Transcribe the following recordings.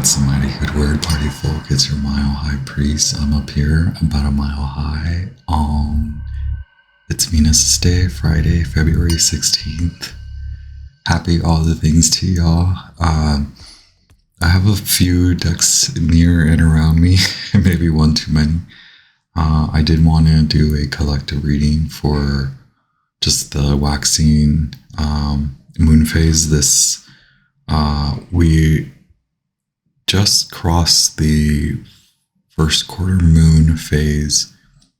That's a mighty good word, party folk. It's your mile high priest. I'm up here about a mile high on It's Venus Day, Friday, February 16th. Happy all the things to y'all. I have a few decks near and around me, maybe one too many. I did want to do a collective reading for just the waxing moon phase. We just crossed the first quarter moon phase.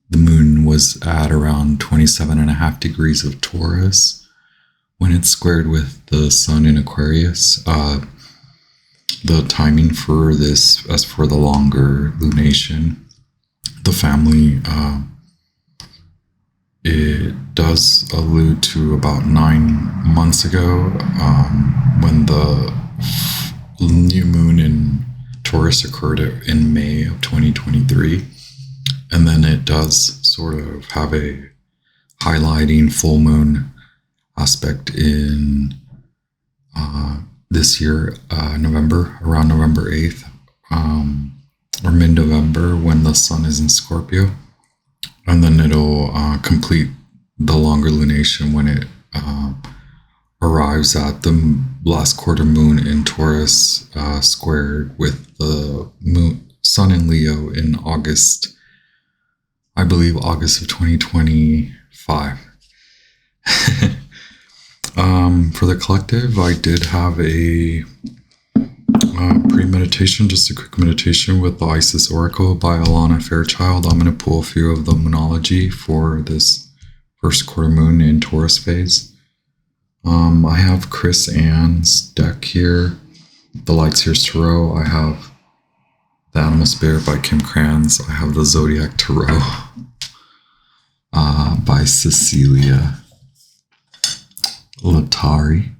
The moon was at around 27.5 degrees of Taurus when it squared with the sun in Aquarius. The timing for this, as for the longer lunation, the family, it does allude to about 9 months ago when the new moon in Taurus occurred in May of 2023. And then it does sort of have a highlighting full moon aspect in this year, November, around November 8th, or mid-November when the sun is in Scorpio. And then it'll complete the longer lunation when it arrives at the last quarter moon in Taurus, squared with the moon, sun in Leo in August, I believe August of 2025. For the collective, I did have a pre-meditation, just a quick meditation with the Isis Oracle by Alana Fairchild. I'm going to pull a few of the Moonology for this first quarter moon in Taurus phase. I have Chris Ann's deck here, the Light Seer Tarot. I have the Animal Spirit by Kim Kranz. I have the Zodiac Tarot by Cecilia Latari,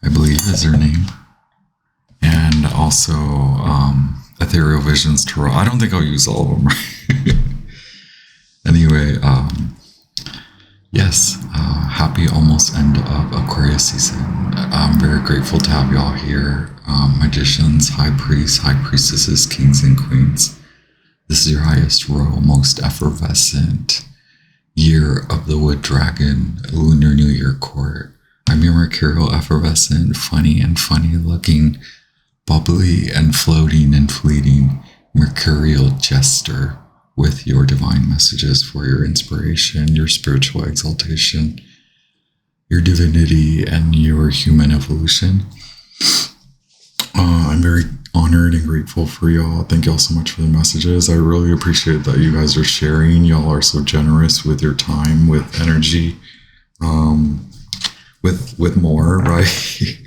I believe is her name. And also Ethereal Visions Tarot. I don't think I'll use all of them, right? Anyway, yes, happy almost end of Aquarius season. I'm very grateful to have y'all here. Magicians, high priests, high priestesses, kings and queens. This is your highest royal, most effervescent year of the Wood Dragon Lunar New Year court. I'm your mercurial, effervescent, funny looking, bubbly and floating and fleeting mercurial jester with your divine messages for your inspiration, your spiritual exaltation, your divinity, and your human evolution. I'm very honored and grateful for y'all. Thank y'all so much for the messages. I really appreciate that you guys are sharing. Y'all are so generous with your time, with energy, with more, right?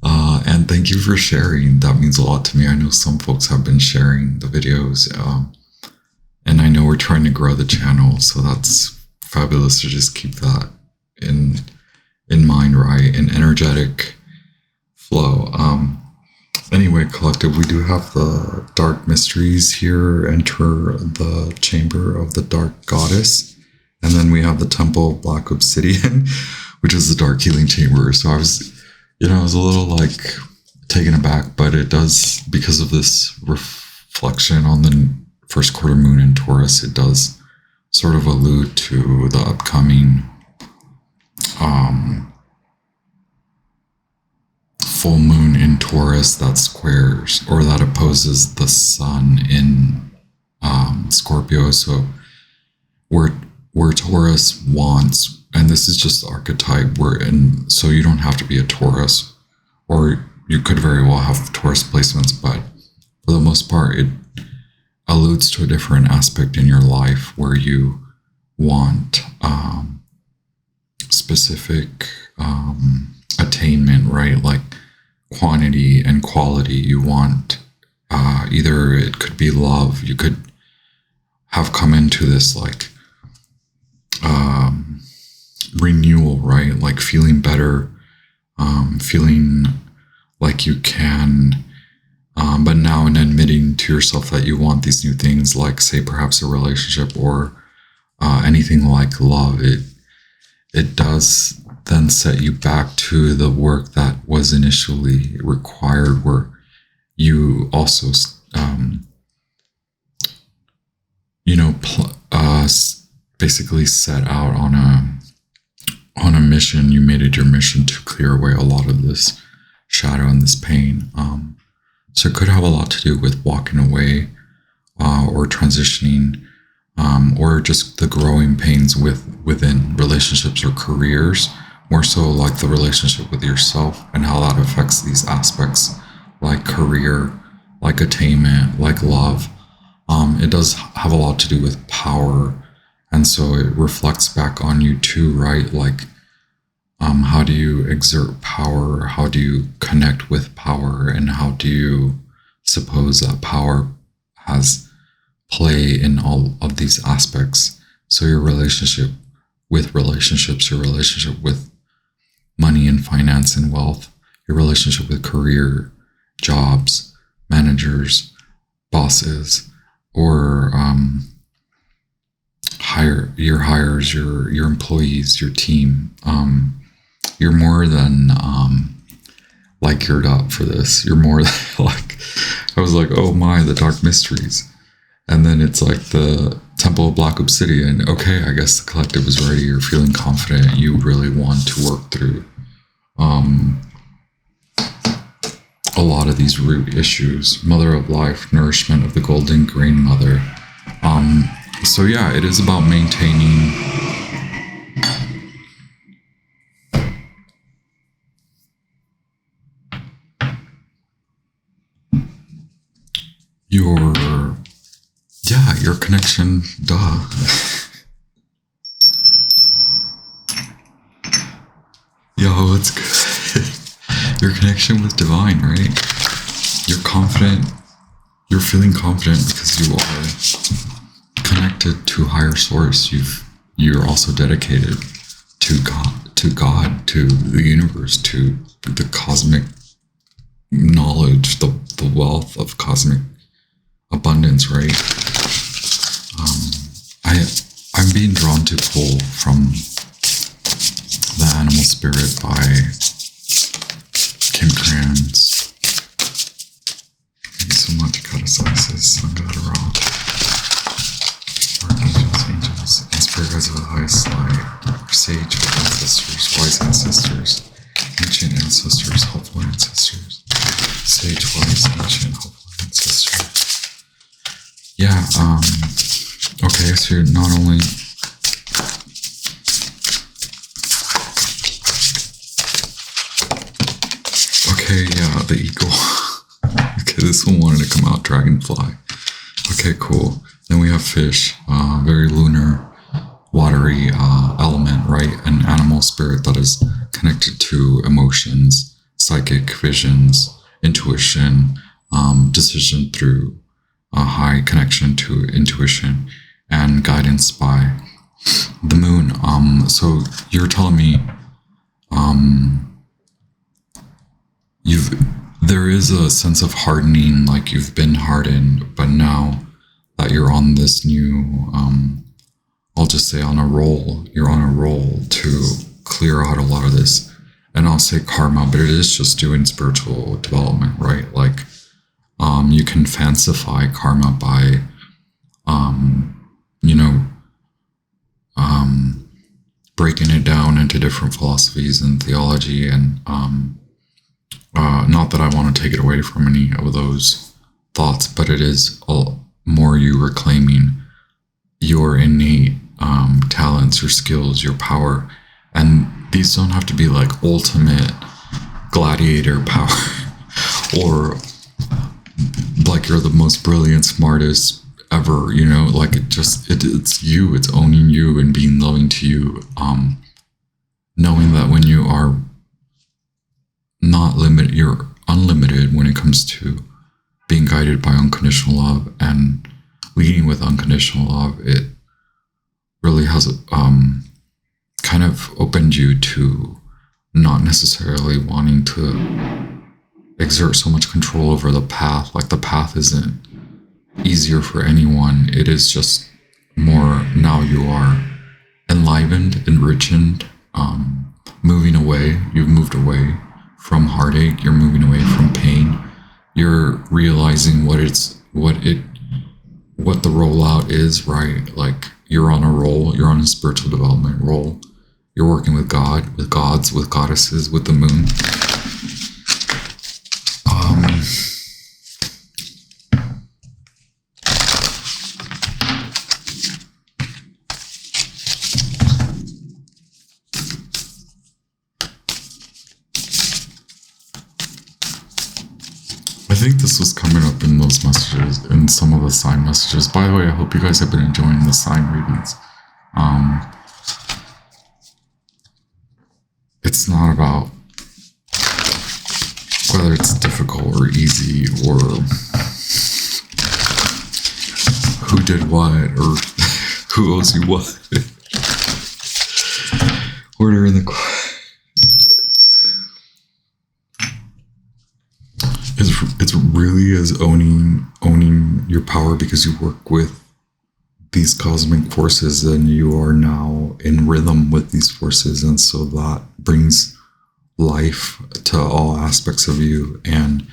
And thank you for sharing. That means a lot to me. I know some folks have been sharing the videos, and I know we're trying to grow the channel, so that's fabulous to just keep that in mind, right? An energetic flow. Anyway, collective, we do have the dark mysteries here. Enter the chamber of the dark goddess. And then we have the temple of black obsidian, which is the dark healing chamber. So I was a little like taken aback, but it does, because of this reflection on the first quarter moon in Taurus, it does sort of allude to the upcoming full moon in Taurus that squares or that opposes the sun in Scorpio. So where Taurus wants, and this is just the archetype, so you don't have to be a Taurus, or you could very well have Taurus placements, but for the most part, it alludes to a different aspect in your life where you want specific attainment, right? Like quantity and quality. You want either it could be love. You could have come into this like renewal, right? Like feeling better, feeling like you can, but now in admitting to yourself that you want these new things, like say perhaps a relationship or anything like love, it does then set you back to the work that was initially required, where you also, basically set out on a mission. You made it your mission to clear away a lot of this shadow and this pain. So it could have a lot to do with walking away, or transitioning, or just the growing pains within relationships or careers, more so like the relationship with yourself and how that affects these aspects, like career, like attainment, like love. It does have a lot to do with power, and so it reflects back on you too, right? Like, how do you exert power? How do you connect with power? And how do you suppose that power has play in all of these aspects? So your relationship with relationships, your relationship with money and finance and wealth, your relationship with career, jobs, managers, bosses, or your hires, your employees, your team. You're more than like geared up for this. You're more than like, I was like, oh my, the dark mysteries. And then it's like the Temple of Black Obsidian. Okay, I guess the collective is ready. You're feeling confident. You really want to work through a lot of these root issues. Mother of life, nourishment of the golden grain mother. So yeah, it is about maintaining your connection, duh. Yo, it's good. Your connection with divine, right? You're confident. You're feeling confident because you are connected to higher source. You're also dedicated to God, to the universe, to the cosmic knowledge, the wealth of cosmic abundance, right? I'm being drawn to pull from The Animal Spirit by Kim Krans. Thank you so much, Goddess Isis, Sangha Ra. Archangels, angels, and spirit guides of the highest light, sage ancestors, wise ancestors, ancient ancestors, helpful ancestors, sage, wise, ancient, helpful ancestors. Yeah, okay, so you're not only okay, yeah, the eagle. Okay, this one wanted to come out, dragonfly. Okay, cool. Then we have fish, very lunar, watery element, right? An animal spirit that is connected to emotions, psychic visions, intuition, decision through a high connection to intuition and guidance by the moon. So you're telling me there is a sense of hardening, like you've been hardened, but now that you're on this new, I'll just say on a roll, you're on a roll to clear out a lot of this. And I'll say karma, but it is just doing spiritual development, right? Like, you can fancify karma by, breaking it down into different philosophies and theology. And not that I want to take it away from any of those thoughts, but it is more you reclaiming your innate talents, your skills, your power. And these don't have to be like ultimate gladiator power or like you're the most brilliant, smartest ever, like it's you, it's owning you and being loving to you, knowing that when you are not limited, you're unlimited when it comes to being guided by unconditional love and leading with unconditional love. It really has kind of opened you to not necessarily wanting to exert so much control over the path. Like the path isn't easier for anyone. It is just more, now you are enlivened, enriched, moving away. You've moved away from heartache. You're moving away from pain. You're realizing what the rollout is, right? Like you're on a roll. You're on a spiritual development roll. You're working with God, with gods, with goddesses, with the moon. I think this was coming up in those messages, in some of the sign messages. By the way, I hope you guys have been enjoying the sign readings. It's not about whether it's difficult or easy or who did what or who owes you what. Order in the it's really is owning your power, because you work with these cosmic forces and you are now in rhythm with these forces, and so that brings life to all aspects of you. And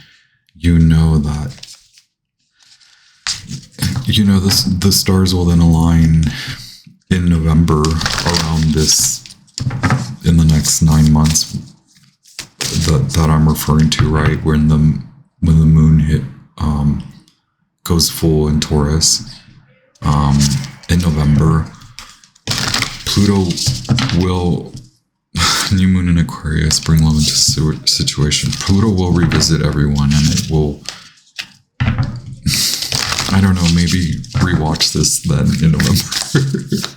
you know that the stars will then align in November around this, in the next 9 months that I'm referring to, right? When the moon goes full in Taurus in November, Pluto will, new moon in Aquarius, bring love into situation. Pluto will revisit everyone, and it will, I don't know, maybe rewatch this then in November.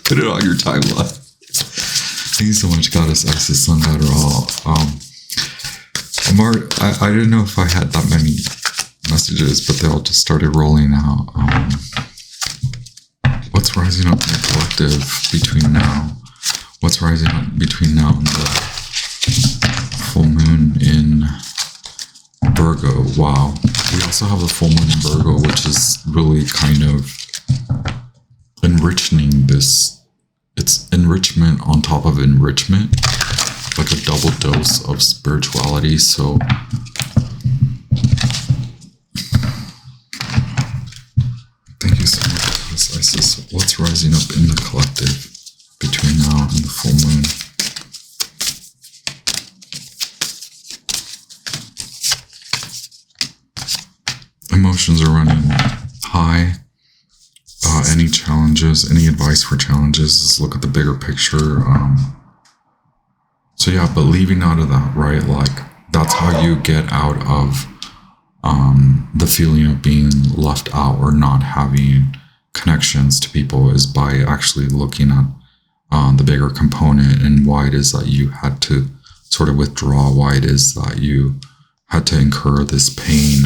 Put it on your timeline. Thank you so much, Goddess Isis, Sun God Ra. I didn't know if I had that many messages, but they all just started rolling out. What's rising up in the collective between now? What's rising up between now and the full moon in Virgo? Wow. We also have the full moon in Virgo, which is really kind of enriching this. It's enrichment on top of enrichment, like a double dose of spirituality. So thank you so much, Isis. What's rising up in the collective between now and the full moon? Emotions are running high. Any challenges, any advice for challenges is look at the bigger picture. So yeah, but leaving out of that, right? Like that's how you get out of the feeling of being left out or not having connections to people, is by actually looking at the bigger component and why it is that you had to sort of withdraw, why it is that you had to incur this pain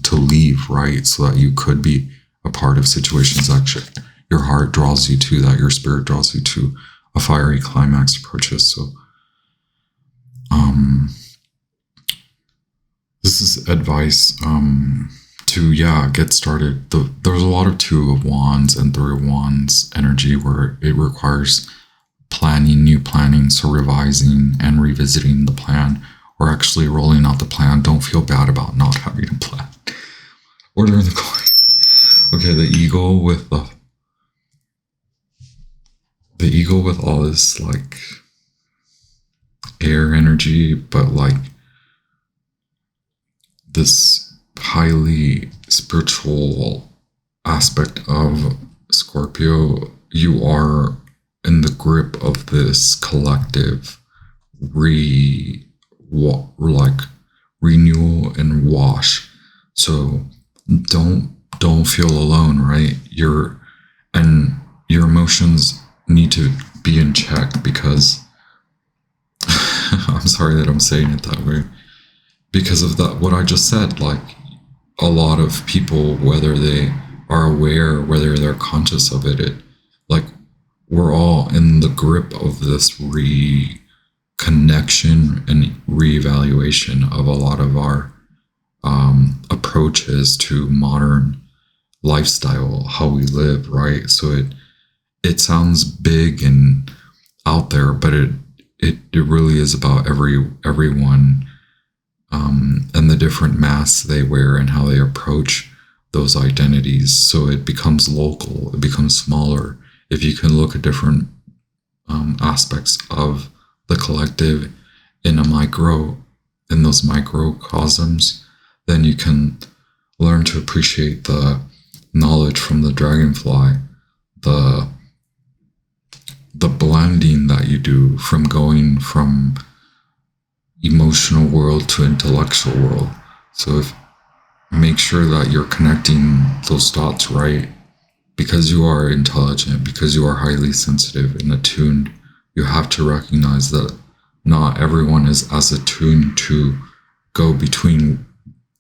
to leave, right? So that you could be a part of situations that your heart draws you to, that your spirit draws you to, a fiery climax approaches. So this is advice to get started. There's a lot of 2 of Wands and 3 of Wands energy where it requires planning, new planning, so revising and revisiting the plan, or actually rolling out the plan. Don't feel bad about not having a plan. Order in the coin. Okay, the eagle with all this like air energy, but like this highly spiritual aspect of Scorpio. You are in the grip of this collective renewal and wash. So don't feel alone, right? Your emotions need to be in check, because I'm sorry that I'm saying it that way, because of that, what I just said. Like a lot of people, whether they are aware, whether they're conscious of it, like we're all in the grip of this reconnection and reevaluation of a lot of our approaches to modern lifestyle, how we live, right? So it sounds big and out there, but it it really is about everyone, and the different masks they wear and how they approach those identities. So it becomes local, it becomes smaller. If you can look at different aspects of the collective in those microcosms, then you can learn to appreciate the knowledge from the dragonfly, the blending that you do from going from emotional world to intellectual world. So make sure that you're connecting those dots right, because you are intelligent, because you are highly sensitive and attuned. You have to recognize that not everyone is as attuned to go between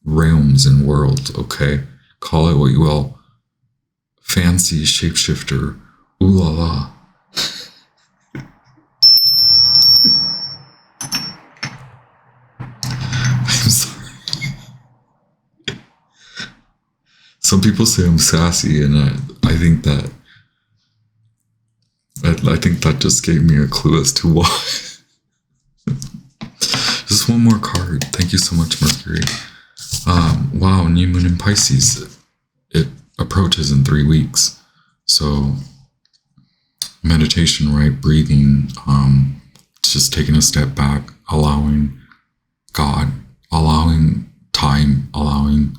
realms and worlds, okay? Call it what you will. Fancy shapeshifter. Ooh la la. I'm sorry. Some people say I'm sassy, and I think that just gave me a clue as to why. Just one more card. Thank you so much, Mercury. Wow, new moon in Pisces. It approaches in 3 weeks. So meditation, right? Breathing, just taking a step back, allowing God, allowing time, allowing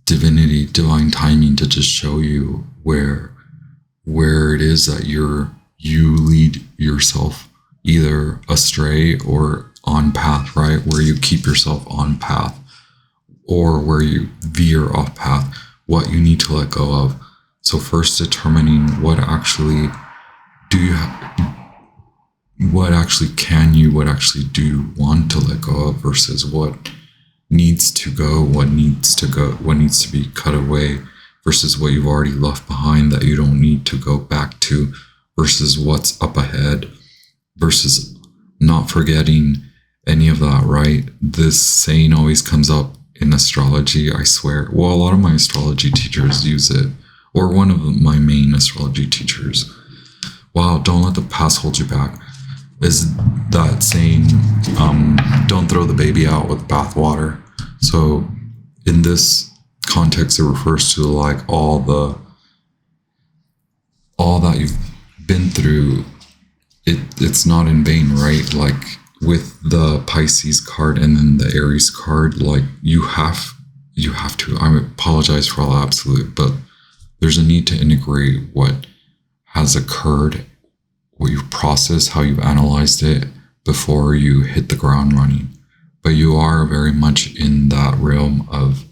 divinity, divine timing to just show you where it is that you lead yourself either astray or on path, right? Where you keep yourself on path, or where you veer off path, what you need to let go of. So first determining what actually do you want to let go of versus what needs to go, what needs to be cut away versus what you've already left behind that you don't need to go back to versus what's up ahead versus not forgetting any of that, right? This saying always comes up in astrology, I swear. Well, a lot of my astrology teachers use it, or one of my main astrology teachers. Wow, don't let the past hold you back. Is that saying, don't throw the baby out with the bathwater. So in this context, it refers to like all that you've been through. It's not in vain, right? Like with the Pisces card and then the Aries card, like you have to, I apologize for all absolute, but there's a need to integrate what has occurred, what you've processed, how you've analyzed it before you hit the ground running. But you are very much in that realm of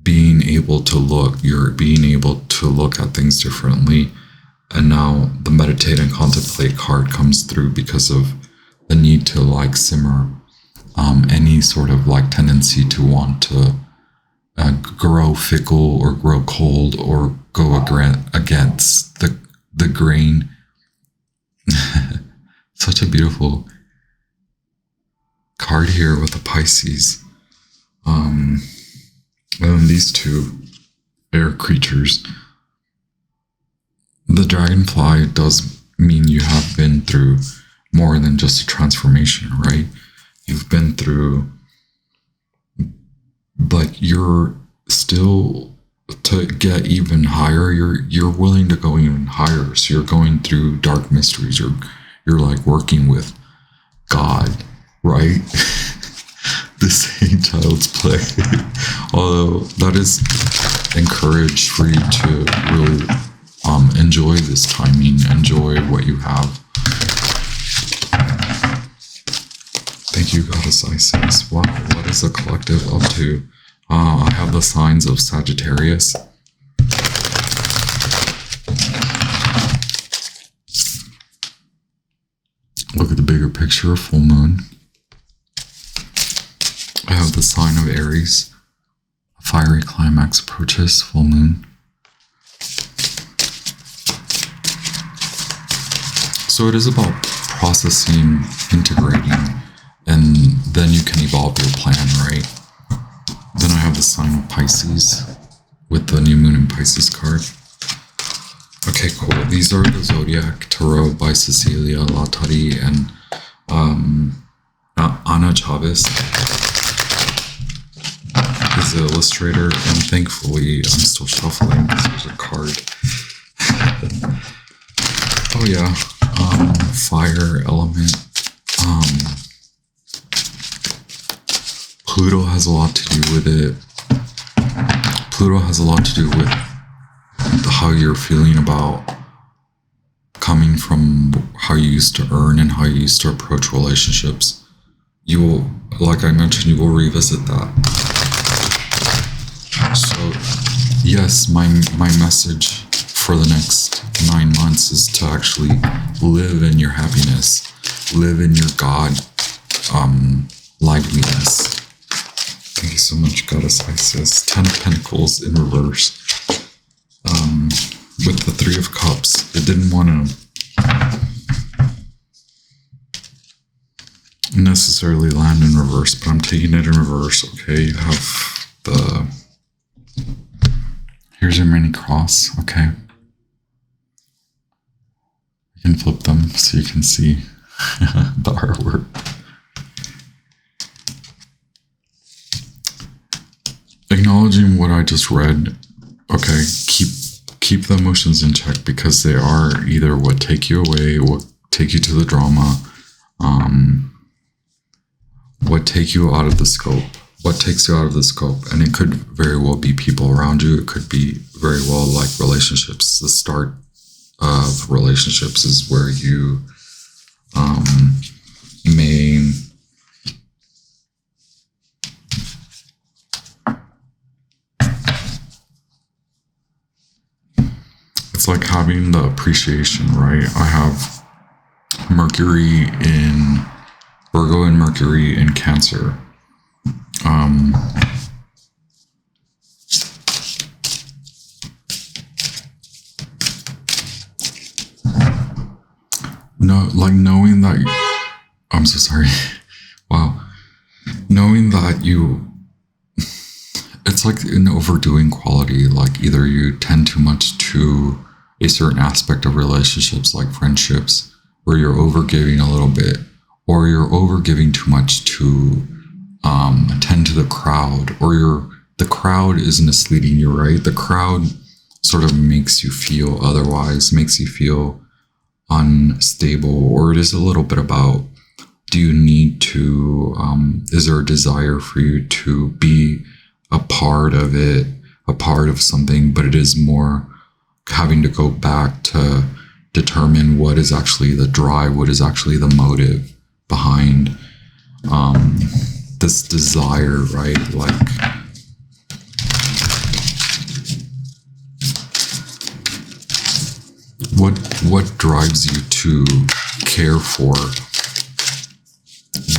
being able to look, you're being able to look at things differently. And now the meditate and contemplate card comes through because of the need to like simmer any sort of like tendency to want to grow fickle or grow cold or go against the grain. Such a beautiful card here with the Pisces. And these two air creatures. The dragonfly does mean you have been through more than just a transformation, right? You've been through, like, you're still, to get even higher, you're willing to go even higher. So you're going through dark mysteries. You're like working with God, right? The same child's play. Although that is encouraged for you to really enjoy this timing, enjoy what you have. Thank you, Goddess Isis. Wow, what is the collective up to? I have the signs of Sagittarius. Look at the bigger picture, full moon. I have the sign of Aries. A fiery climax approaches, full moon. So it is about processing, integrating, and then you can evolve your plan, right? Then I have the sign of Pisces with the new moon in Pisces card. Okay, cool. These are the Zodiac Tarot by Cecilia Latari and Ana Chavez is the illustrator, and thankfully I'm still shuffling because there's a card. Oh yeah, fire element. Pluto has a lot to do with it. Pluto has a lot to do with how you're feeling about coming from how you used to earn and how you used to approach relationships. You will, like I mentioned, you will revisit that. So yes, my message for the next 9 months is to actually live in your happiness, live in your God liveliness. Thank you so much, Goddess Isis. 10 of Pentacles in reverse. With the 3 of Cups, it didn't want to necessarily land in reverse, but I'm taking it in reverse. Okay, you have the... Here's your mini cross, okay? You can flip them so you can see the artwork. Acknowledging what I just read, okay, keep the emotions in check because they are either what take you away, what take you to the drama, what take you out of the scope, what takes you out of the scope. And it could very well be people around you. It could be very well like relationships. The start of relationships is where you may it's like having the appreciation, right? I have Mercury in Virgo and Mercury in Cancer. No, like knowing that I'm so sorry. Wow. Knowing that it's like an overdoing quality, like either you tend too much to a certain aspect of relationships, like friendships, where you're overgiving a little bit, or you're overgiving too much to tend to the crowd, or the crowd is misleading you, right? The crowd sort of makes you feel otherwise, makes you feel unstable, or it is a little bit about, do you need to, is there a desire for you to be a part of it, a part of something, but it is more having to go back to determine what is actually the drive, what is actually the motive behind this desire, right? Like, what drives you to care for?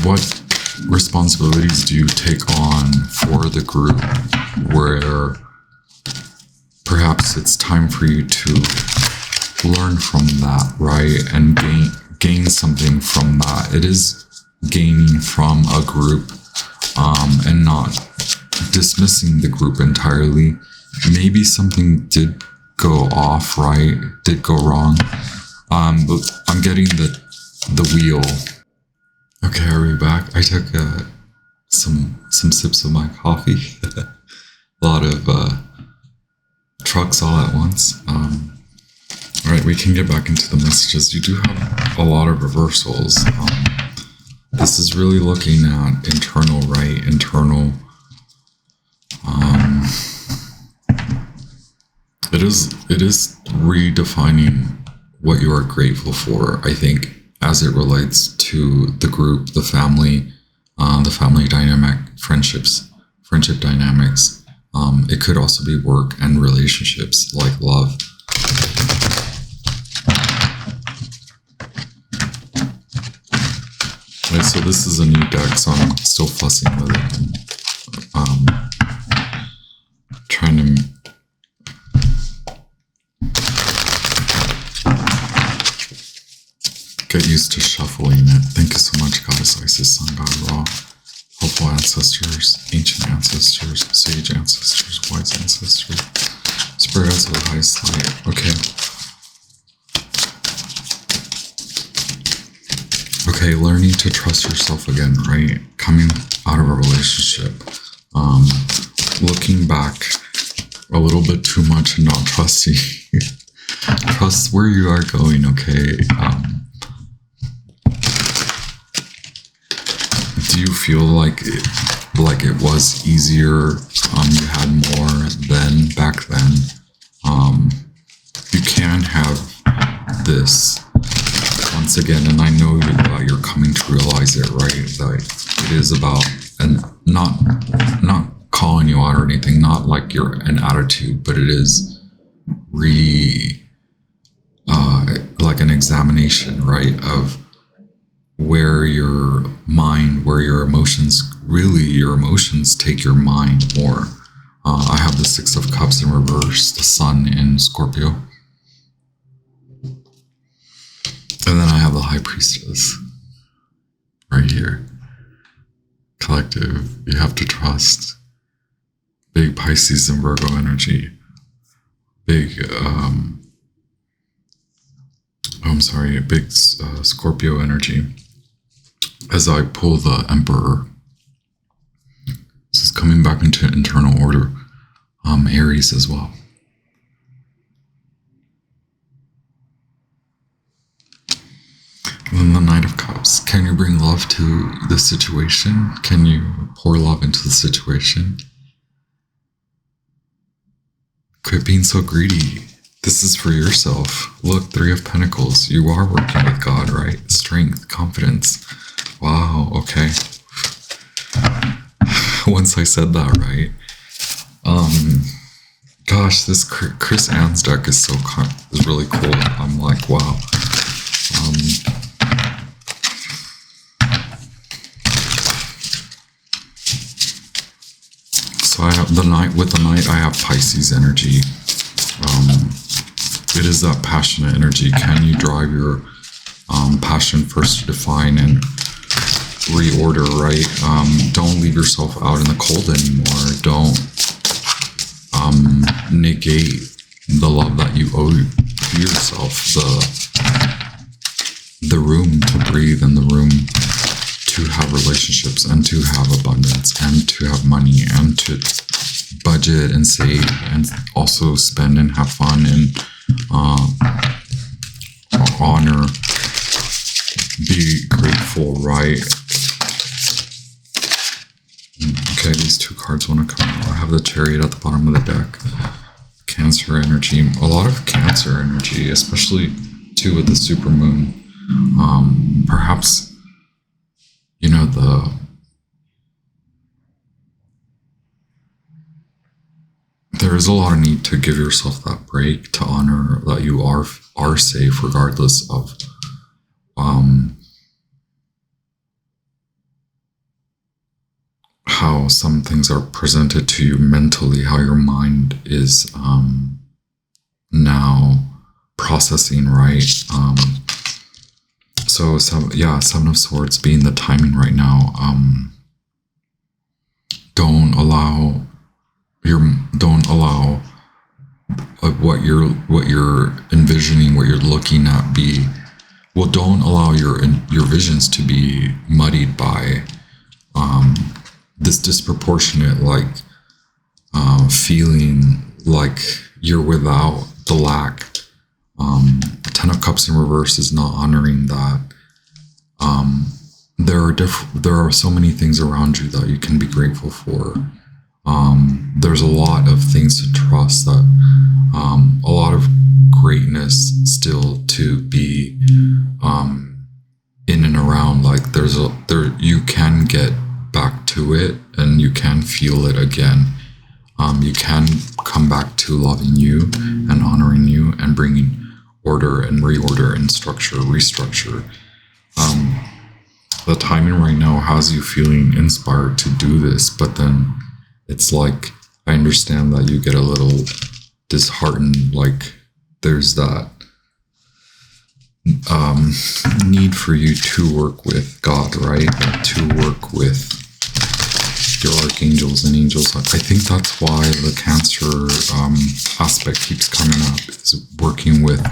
What responsibilities do you take on for the group where perhaps it's time for you to learn from that, right? And gain something from that. It is gaining from a group and not dismissing the group entirely. Maybe something did go off, right? Did go wrong. But I'm getting the wheel. Okay, are we back? I took some sips of my coffee. A lot of trucks all at once. All right, we can get back into the messages. You do have a lot of reversals. This is really looking at internal, right? Internal. It is redefining what you are grateful for, I think, as it relates to the group, the family dynamic, friendship dynamics. It could also be work and relationships, like love. Right, so this is a new deck, so I'm still fussing with it. Trying to get used to shuffling it. Thank you so much, Goddess Isis, Sun God Ra, hopeful ancestors, ancient ancestors, sage ancestors, wise ancestors, spirit of the highest light. Okay. Okay, learning to trust yourself again, right? Coming out of a relationship, looking back a little bit too much and not trusting. Trust where you are going, okay? Do you feel like it was easier? You had more than back then. You can have this once again, and I know you're coming to realize it, right? That it is about, and not calling you out or anything, not like you're an attitude, but it is like an examination, right, of where your mind, where your emotions, really your emotions take your mind more. I have the Six of Cups in reverse, the Sun in Scorpio. And then I have the High Priestess right here. Collective, you have to trust. Big Pisces and Virgo energy. Big, big Scorpio energy. As I pull the Emperor, this is coming back into internal order. Aries as well. And then the Knight of Cups. Can you bring love to the situation? Can you pour love into the situation? Quit being so greedy. This is for yourself. Look, Three of Pentacles. You are working with God, right? Strength, confidence. Wow, okay. Once I said that, right? Gosh, this Chris Ann's deck is really cool. I'm like, wow. So I have the Knight. With the Knight, I have Pisces energy. It is that passionate energy. Can you drive your passion first to define and reorder, right? Don't leave yourself out in the cold anymore. Don't negate the love that you owe to yourself, the room to breathe and the room to have relationships and to have abundance and to have money and to budget and save and also spend and have fun and honor, be grateful, right? Okay, these two cards want to come out. I have the Chariot at the bottom of the deck. Cancer energy. A lot of Cancer energy, especially too with the supermoon. Perhaps, you know, there is a lot of need to give yourself that break, to honor that you are safe regardless of how some things are presented to you mentally, how your mind is now processing, right? So Seven of Swords being the timing right now. Don't allow what you're envisioning, what you're looking at don't allow your visions to be muddied by this disproportionate feeling like you're without the lack. Ten of Cups in reverse is not honoring that. There are so many things around you that you can be grateful for. There's a lot of things to trust, that a lot of greatness still to be in and around. Like you can get back to it and you can feel it again. You can come back to loving you and honoring you and bringing order and reorder and restructure. The timing right now has you feeling inspired to do this, but then it's like, I understand that you get a little disheartened, like there's that need for you to work with God, right? To work with your archangels and angels. I think that's why the Cancer aspect keeps coming up, is working with,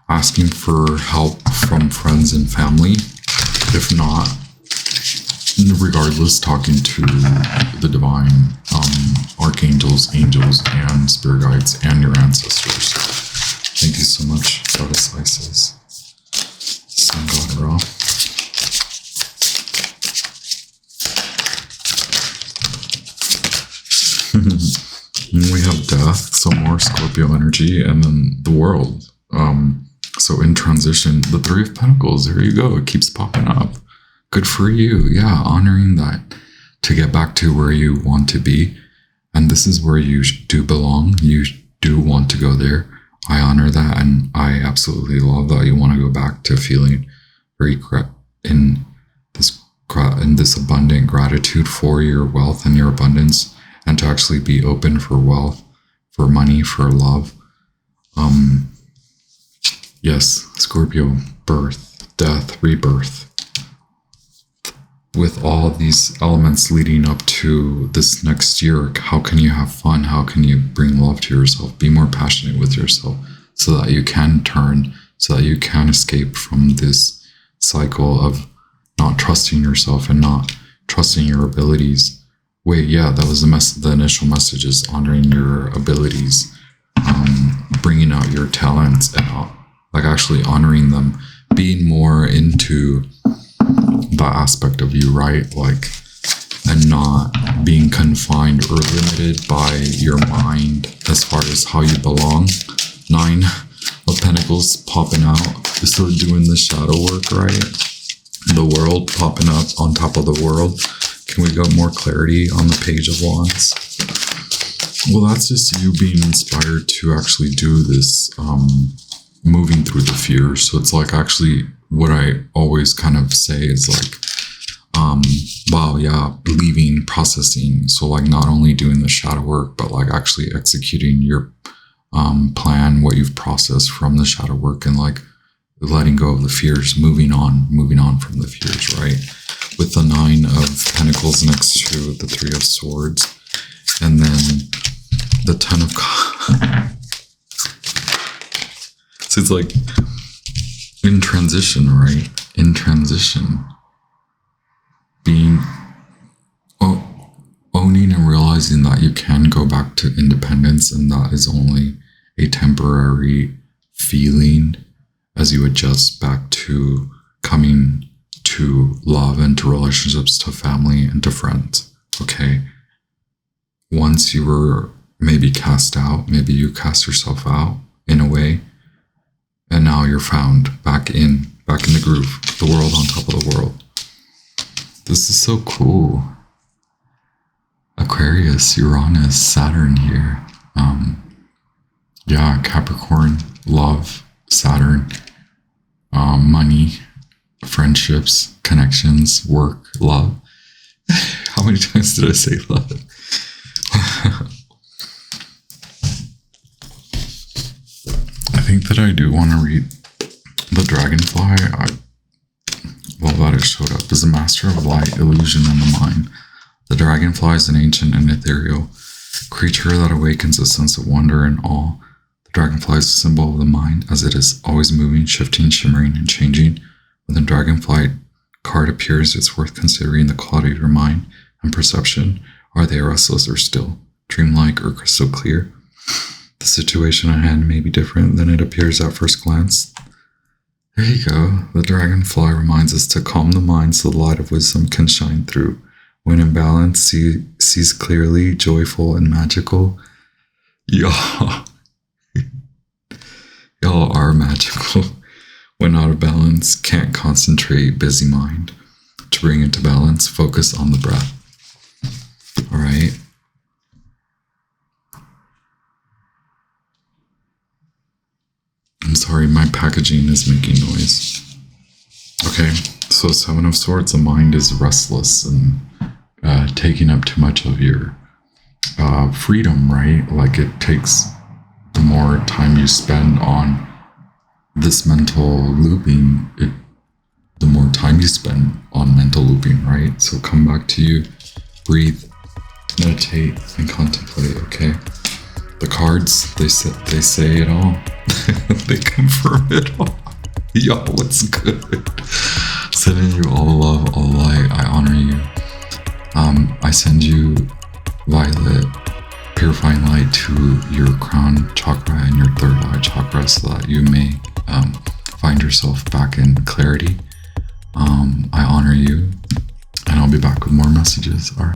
asking for help from friends and family, If not, regardless, talking to the divine archangels, angels, and spirit guides, and your ancestors. Thank you so much, Goddess Isis. Sun God Ra. We have death, so more Scorpio energy, and then the world. So in transition, the Three of Pentacles, there you go. It keeps popping up. Good for you. Yeah, honoring that to get back to where you want to be. And this is where you do belong. You do want to go there. I honor that, and I absolutely love that you want to go back to feeling very in this abundant gratitude for your wealth and your abundance, and to actually be open for wealth, for money, for love. Yes, Scorpio, birth, death, rebirth. With all these elements leading up to this next year, how can you have fun? How can you bring love to yourself? Be more passionate with yourself so that you can turn, so that you can escape from this cycle of not trusting yourself and not trusting your abilities. Wait, yeah, that was the initial message, is honoring your abilities, bringing out your talents, and like actually honoring them, being more into that aspect of you, right? Like, and not being confined or limited by your mind as far as how you belong. 9 of Pentacles popping out. So doing the shadow work, right? The world popping up on top of the world. Can we get more clarity on the Page of Wands? Well, that's just you being inspired to actually do this, moving through the fears. So it's like, actually, what I always kind of say is like, wow, yeah, believing, processing. So like not only doing the shadow work, but like actually executing your plan, what you've processed from the shadow work, and like letting go of the fears, moving on from the fears, right? With the 9 of Pentacles next to the 3 of Swords, and then the 10 of So it's like in transition, right? In transition, being owning and realizing that you can go back to independence, and that is only a temporary feeling as you adjust back to coming to love and to relationships, to family and to friends. Okay. Once you were maybe cast out, maybe you cast yourself out in a way, and now you're found back in the groove, the world on top of the world. This is so cool. Aquarius, Uranus, Saturn here. Yeah, Capricorn, love, Saturn, money, friendships, connections, work, love. How many times did I say love? I think that I do want to read the Dragonfly. Well, that it showed up as a master of light, illusion, and the mind. The Dragonfly is an ancient and ethereal creature that awakens a sense of wonder and awe. The Dragonfly is a symbol of the mind, as it is always moving, shifting, shimmering, and changing. When the Dragonfly card appears, it's worth considering the quality of your mind and perception. Are they restless or still, dreamlike or crystal clear? The situation at hand may be different than it appears at first glance. There you go. The Dragonfly reminds us to calm the mind so the light of wisdom can shine through. When in balance, sees clearly, joyful, and magical. Y'all are magical. When out of balance, can't concentrate, busy mind. To bring it to balance, focus on the breath. All right. I'm sorry, my packaging is making noise. Okay, so 7 of Swords, the mind is restless and taking up too much of your freedom, right? Like it takes, the more time you spend on this mental looping, the more time you spend on mental looping, right? So come back to you, breathe, meditate, and contemplate, okay? The cards, they say it all. They confirm it all. Y'all, what's good? Sending you all the love, all the light. I honor you. I send you violet purifying light to your crown chakra and your third eye chakra so that you may find yourself back in clarity. I honor you, and I'll be back with more messages. All right.